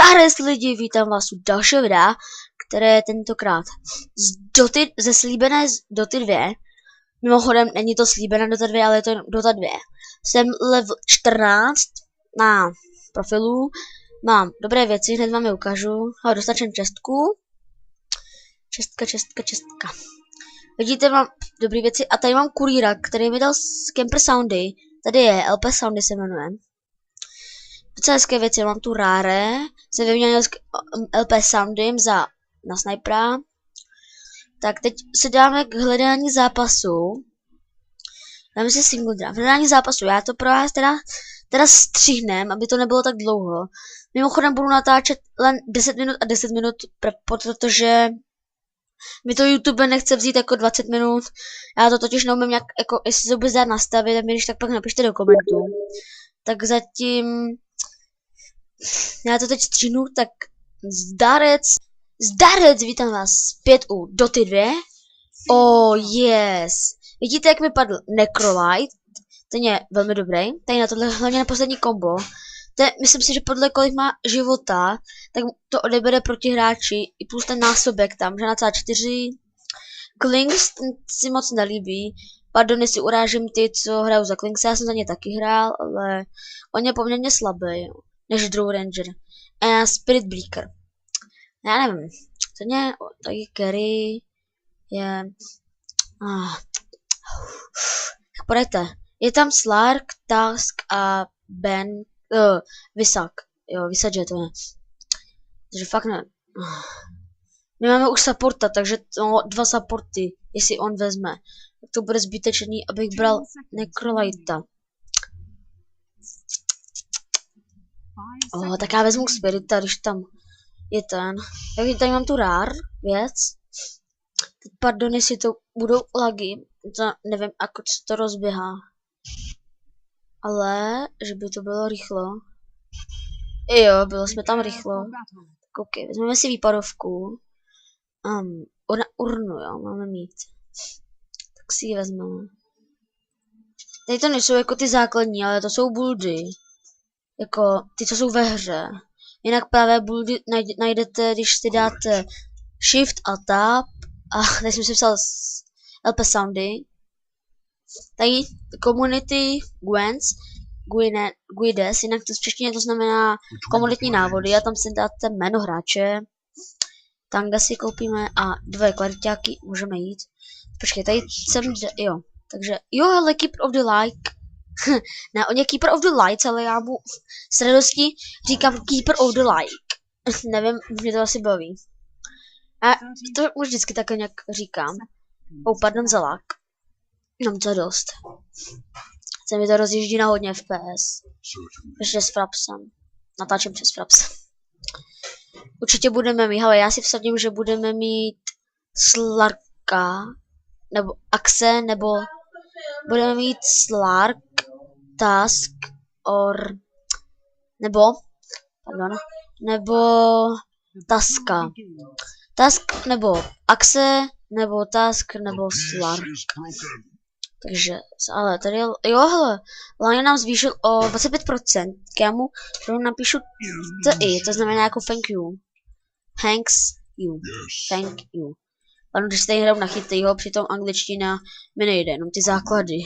Zdarec lidi, vítám vás u dalšího videa, které je tentokrát ze slíbené Doty 2. Mimochodem, není to slíbená Dota 2, ale je to Dota 2. Jsem level 14 na profilu, mám dobré věci, hned vám je ukážu. Dostačím čestku. Čestka. Vidíte, mám dobré věci a tady mám kurýra, který mi dal Camper Soundy. Tady je, LP Soundy se jmenuje. Docela hezké věci, mám tu Rare, jsem vyměnil LP Soundym na snipera. Tak teď se dáme k hledání zápasu. Dáme si single draft. Hledání zápasu, já to pro vás teda střihnem, aby to nebylo tak dlouho. Mimochodem budu natáčet len 10 minut a 10 minut, protože mi to YouTube nechce vzít jako 20 minut. Já to totiž neumím nějak, jako, jestli to vůbec dát nastavit, tak mi když tak pak napište do komentů. Tak zatím já to teď stříhnu, tak Zdarec, vítám vás zpět u Doty 2. Oh yes. Vidíte, jak mi padl Necrolite, ten je velmi dobrý. Tady na tohle, hlavně na poslední kombo. Myslím si, že podle kolik má života, tak to odebere proti hráči i plus ten násobek tam, že na celá 4. Klings si moc nelíbí. Pardon, jestli urážím ty, co hrajou za Klings, já jsem za ně taky hrál, ale on je poměrně slabý než Drew Ranger. A Spirit Breaker. Já nevím, to je taky carry je... Podejte, je tam Slark, Task a Ben, Vysak, jo, Vysadže to je. Takže fakt ne. My máme už supporta, takže dva supporty, jestli on vezme. Tak to bude zbytečný, abych bral Necrolita. Tak já vezmu Spirita, když tam je ten. Takže tady mám tu Rare věc. Teď pardon, jestli to budou lagy. To nevím, jak se to rozběhá. Ale, že by to bylo rychlo. Jo, bylo jsme tam rychlo. Tak ok, vezmeme si výpadovku. Urnu, jo, máme mít. Tak si ji vezmeme. Tady to nejsou jako ty základní, ale to jsou buildy. Jako ty, co jsou ve hře. Jinak právě buildy najdete, když si dáte Shift a Tab. A teď jsem si psal LP Soundy. Tady Community Guides, jinak to v češtině to znamená komunitní návody. A tam si dáte jméno hráče. Tanga si koupíme a 2 kvalitáky můžeme jít. Počkej, tady jsem, jo. Takže, jo, hele, Keeper of the Light. Ne, on je Keeper of the Lights, ale já mu s radostí říkám Keeper of the Light. Nevím, mě to asi baví. A to už vždycky také nějak říkám. Pardon za lag. Mám to dost. Se mi to rozjíždí na hodně FPS. Ještě s Frapsem. Natáčím přes Fraps. Určitě budeme mít, ale já si vsadím, že budeme mít Slarka, nebo Axe, nebo budeme mít Slark, Task, nebo Taska. Task, nebo Axe, nebo Task, nebo Slark. Takže, ale tady, jo, hele, Lani nám zvýšil o 25%, já mu napíšu TI, to znamená jako thank you. Thank you. Ano, když tady hraju na chytejho, přitom angličtina mi nejde, jenom ty základy.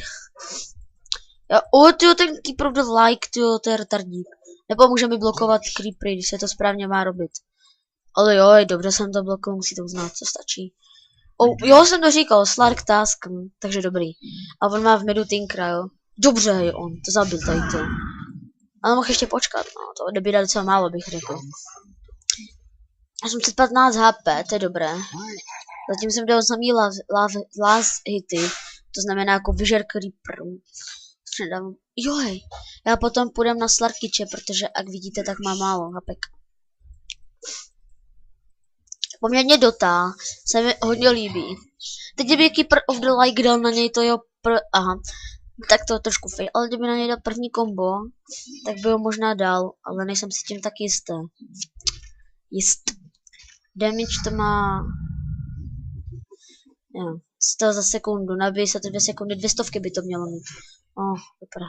Tyjo, ten Keeper of the Like, tyjo, to je retardík. Nebo může mi blokovat creepery, když se to správně má robit. Ale jo, dobře jsem to blokoval, musí to uznat, co stačí. Jo, jsem to říkal, Slark Task, takže dobrý. A on má v midu Tinkra, jo. Dobře je on, to zabil tady to. Ale mohl ještě počkat, no, to odebírá docela málo, bych řekl. Já jsem 15 HP, to je dobré. Zatím jsem dal samý last hity, to znamená jako vyžer creeperů. Joj, já potom půjdem na Slarkiče, protože jak vidíte, tak má málo HPK. Poměrně Dota se mi hodně líbí. Teď kdyby Keeper of the Light dal na něj to jo, tak to trošku fail, ale kdyby na něj dal první kombo, tak by ho možná dal, ale nejsem si tím tak jist. Damage to má... Jo, 100 za sekundu, nabij se to 2 sekundy, 200 by to mělo mít. Dobré.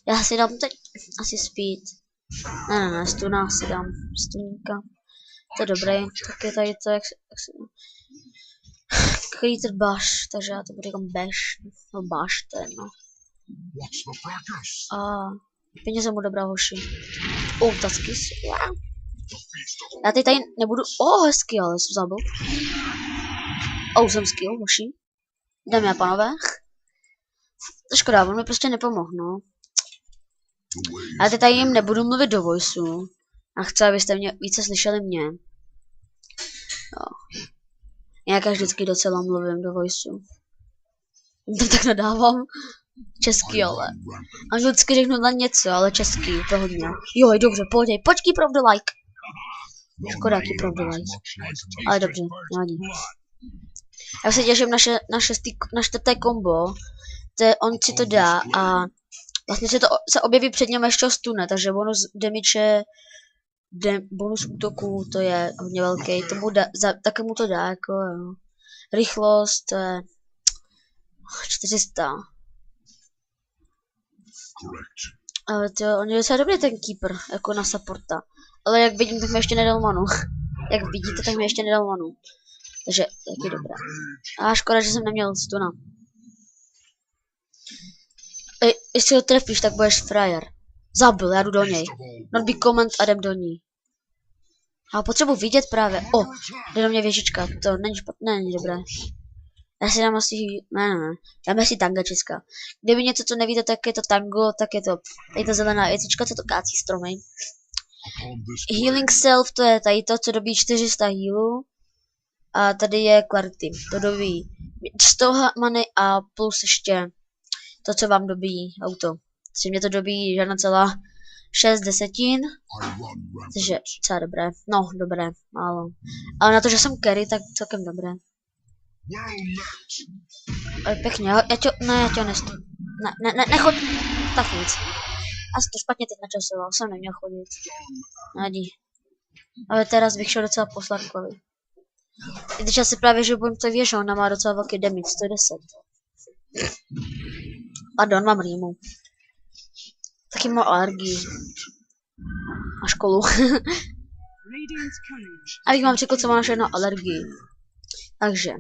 Já si dám teď asi speed. Ne, stuna si dám. Stuníka. To je dobrý. Tak je tady to, jak se... Creator baš, takže já to budu jako baš. No baš, to je no. A peníze mu dobrá hoši. Tacky. Wow. Já teď tady nebudu... hezky, ale jsem zabil. Jsem skill, hoši. Dámy a pánové. To škoda, on mi prostě nepomohl, no. Já teď tady jim nebudu mluvit do voiceu. A chci, abyste mě více slyšeli mě. Jo. Já vždycky docela mluvím do voiceu. To tak nadávám. Český, ale. Anglicky řeknu na něco, ale český, to hodně. Jo, dobře, počkej pro the like. Škoda, jaký pro the like. Ale dobře, nevadí. Já se těším na čtvrté kombo. On si to dá a vlastně se objeví před něm ještě stune, takže bonus damage bonus útoku, to je hodně velký. Také mu to dá, jako jo. Rychlost, to je 400. Ale on je docela dobrý ten keeper, jako na supporta. Ale jak vidím, tak mi ještě nedal manu. Jak vidíte, tak mi ještě nedal manu. Takže taky dobré. A škoda, že jsem neměl stuna. Jestli ho trefíš, tak budeš frajer. Zabil, já jdu do něj. Not be comment a jdem do ní. A potřebuji vidět právě. Jde do mě věžička, to není špatné, není dobré. Já si dám asi, ne, dáme si tanga česká. Kdyby něco, co nevíte, tak je to tango, tak je to tady ta zelená věcička, co to kácí stromy. Healing self, to je tady to, co dobí 400 healů. A tady je clarity, to dobí 100 many a plus ještě to, co vám dobí auto. Takže mě to dobí žádná celá 6 desetin. Takže docela dobré. No, dobré, málo. Ale na to, že jsem carry, tak celkem dobré. Ale pěkně, já tě nechod. Tak nic. Já jsem to špatně teď načasoval, jsem neměl chodit. Nadí. Ale teraz bych šel docela po Slarkovi. Teď já si právě, že budem to věžou, ona má docela velký damage, 110. Pardon, mám rýmu. Taky mám alergii. A školu. Abych vám řekl, co mám všechno alergii. Takže,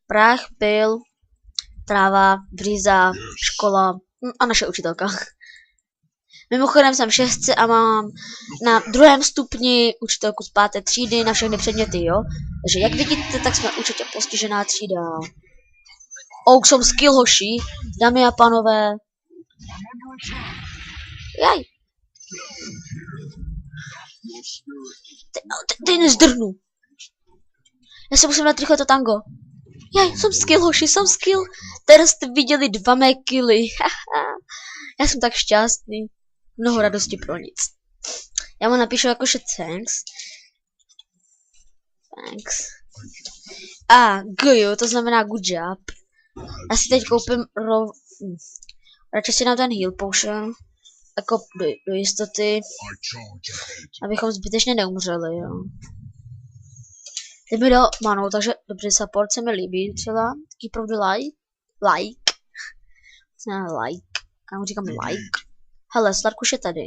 prach, pil, tráva, bříza, škola a naše učitelka. Mimochodem jsem v 6 a mám na 2. stupni učitelku z 5. třídy na všechny předměty, jo? Takže jak vidíte, tak jsme určitě postižená třída. Jsem skill hoši, dámy a pánové. Jaj. Teď nezdrhnu. Já se musím dát rychle to tango. Jaj, jsem skill hoši, jsem skill. Teraz jste viděli 2 mé killy. Já jsem tak šťastný. Mnoho radosti pro nic. Já mu napíšu jakože thanks. Thanks. To znamená good job. Já si teď koupím radši si dám ten heal potion. Jako do jistoty. Abychom zbytečně neumřeli, jo. Teď mi dal manu, takže dobře, support se mi líbí třeba. Keep of the like. Já mu říkám like. Hele, Slarkuš je tady.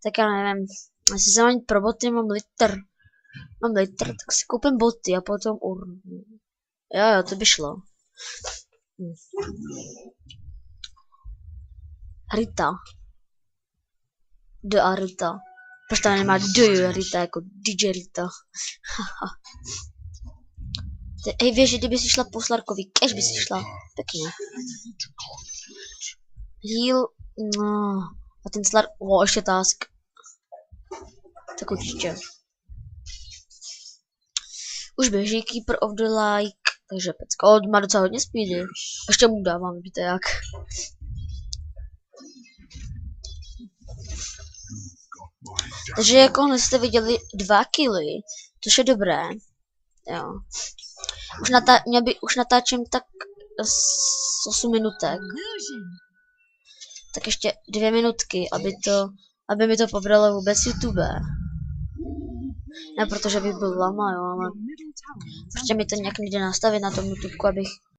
Tak já nevím, jestli se mám jít pro boty, mám liter, tak si koupím boty a potom Jo, to by šlo. Rita. Rita. Proč tam nemá Rita, jako DJ Rita. Hej, víš, že kdyby si šla po Slarkovi, kež by si šla. Pěkně. Heal, no. A ten Slark, ještě task. Tak určitě. Už běží Keeper of the Like, takže pecka. Má docela hodně speedy. Ještě mu dávám, víte jak. Takže jako jste viděli 2 killy, což je dobré. Jo. Už natáčím tak 8 minutek. Tak ještě 2 minutky, aby mi to pobralo vůbec YouTube. Ne protože bych byl lama, jo, ale prostě mi to nějak nejde nastavit na tom YouTube, abych